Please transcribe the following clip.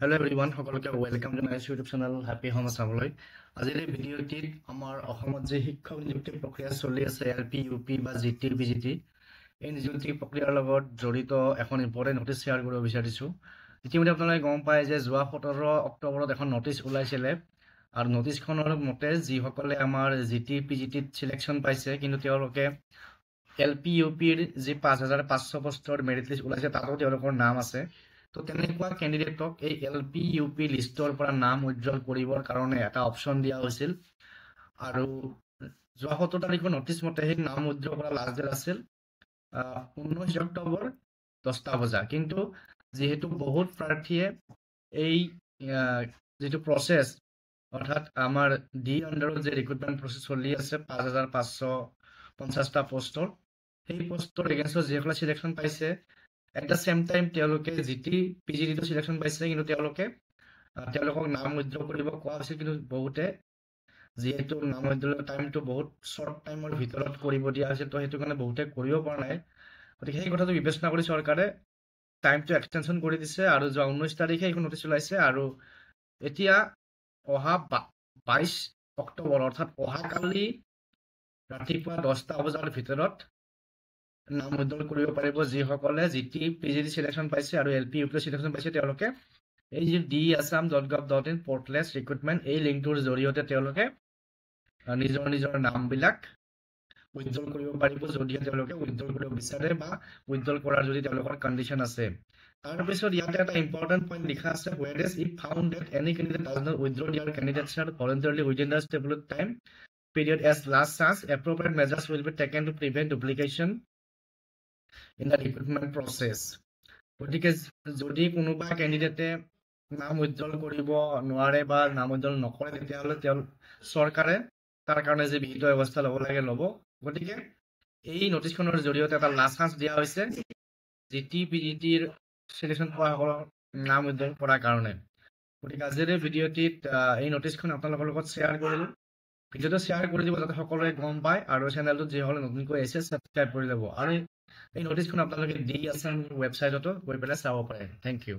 Hello everyone, সকলোকে welcome জনাইছো YouTube channel happy home চাবলৈ। আজিৰ এই ভিডিঅ'টিত আমাৰ অসমত যে শিক্ষক নিযুক্তি প্ৰক্ৰিয়া চলি আছে এলপি ইউপি বা জিটি পিজিটি, এই নিযুক্তি প্ৰক্ৰিয়াৰ লগত জড়িত এখন ইম্পৰ্টেণ্ট নটিচ শ্বেয়াৰ কৰিব বিচাৰিছোঁ। ইতিমধ্যে আপোনালোকে গম পায় যে যোৱা 17 অক্টোবৰত এখন নটিচ ওলাইছিলে আৰু নটিচখনৰ মতে যিসকলে আমাৰ জিটি পিজিটিত চিলেকশ্যন পাইছে কিন্তু তেওঁলোকে এলপি ইউপিৰ যি 5500 পোষ্টৰ মেৰিট লিষ্ট ওলাইছে তাতো তেওঁলোকৰ নাম আছে। তো তেনেকুৱা কেণ্ডিডেটক এই এলপি ইউপি লিষ্টৰ পৰা নাম উজ্জ্বল কৰিবৰ কাৰণে এটা অপশ্যন দিয়া হৈছিল আৰু যোৱা 17 তাৰিখৰ নটিচ মতে সেই নাম উজ্জ্বল কৰা লাষ্ট ডেট আছিল 19 অক্টোবৰ 10টা বজা। কিন্তু যেহেতু বহুত প্ৰাৰ্থীয়ে এই যিটো প্ৰচেছ অৰ্থাৎ আমাৰ ডি আণ্ডাৰত যে ৰিক্ৰুটমেণ্ট প্ৰচেছ চলি আছে 5550টা পোষ্টৰ, সেই পোষ্টৰ এগেইনষ্টত যিসকলে চিলেকশ্যন পাইছে এট দ্য চেম টাইম তেওঁলোকে জিটি পিজিটিটো চিলেকশ্যন পাইছে কিন্তু তেওঁলোকক নাম উজ্জ্বল কৰিব কোৱা হৈছিল। কিন্তু বহুতে যিহেতু নাম উজ্জ্বলৰ টাইমটো বহুত শ্বৰ্ট টাইমৰ ভিতৰত কৰিব দিয়া হৈছিল, তো সেইটো কাৰণে বহুতে কৰিব পৰা নাই। গতিকে সেই কথাটো বিবেচনা কৰি চৰকাৰে টাইমটো এক্সটেনশ্যন কৰি দিছে আৰু যোৱা 19 তাৰিখে এইখন নটিচ ওলাইছে আৰু এতিয়া অহা 22 অক্টোবৰ অৰ্থাৎ অহাকালি ৰাতিপুৱা 10টা বজাৰ ভিতৰত নাম উজ্জ্বল কৰিব পাৰিব যিসকলে জিটি পিজিটি চিলেকশ্যন পাইছে আৰু এলপি ইউপি চিলেকশ্যন পাইছে। তেওঁলোকে এই যি diassam.gov.in পৰ্টলেছ ৰিক্ৰুটমেণ্ট এই লিংকটোৰ জৰিয়তে তেওঁলোকে নিজৰ নামবিলাক উজ্জ্বল কৰিব পাৰিব যদিহে তেওঁলোকে উজ্জ্বল কৰিব বিচাৰে বা উজ্জ্বল কৰাৰ যদি তেওঁলোকৰ কণ্ডিশ্যন আছে। তাৰপিছত ইয়াতে এটা ইম্পৰ্টেণ্ট পইণ্ট লিখা আছে, whereas if found that any candidate does not withdraw their candidature voluntarily within the stipulated time period as last chance, appropriate measures will be taken to prevent duplication in the recruitment process. গতিকে যদি কোনোবা কেণ্ডিডেটে নাম উজ্জ্বল কৰিব নোৱাৰে বা নাম উজ্জ্বল নকৰে তেতিয়াহ'লে চৰকাৰে তাৰ কাৰণে যে বিহিত ব্যৱস্থা ল'ব লাগে ল'ব। গতিকে এই নটিচখনৰ জৰিয়তে এটা লাষ্ট চান্স দিয়া হৈছে জিটি পিজিটিৰ চিলেকশ্যন পোৱাসকলৰ নাম উজ্জ্বল কৰাৰ কাৰণে। গতিকে আজিৰ এই ভিডিঅ'টিত এই নটিচখন আপোনালোকৰ লগত শ্বেয়াৰ কৰিলোঁ। ভিডিঅ'টো শ্বেয়াৰ কৰি দিব যাতে সকলোৱে গম পায় আৰু চেনেলটোত যিসকলে নতুনকৈ আহিছে ছাবস্ক্ৰাইব কৰি ল'ব আৰু এই নটিচখন আপোনালোকে diassam ৱেবছাইটতো গৈ পেলাই চাব পাৰে। Thank U.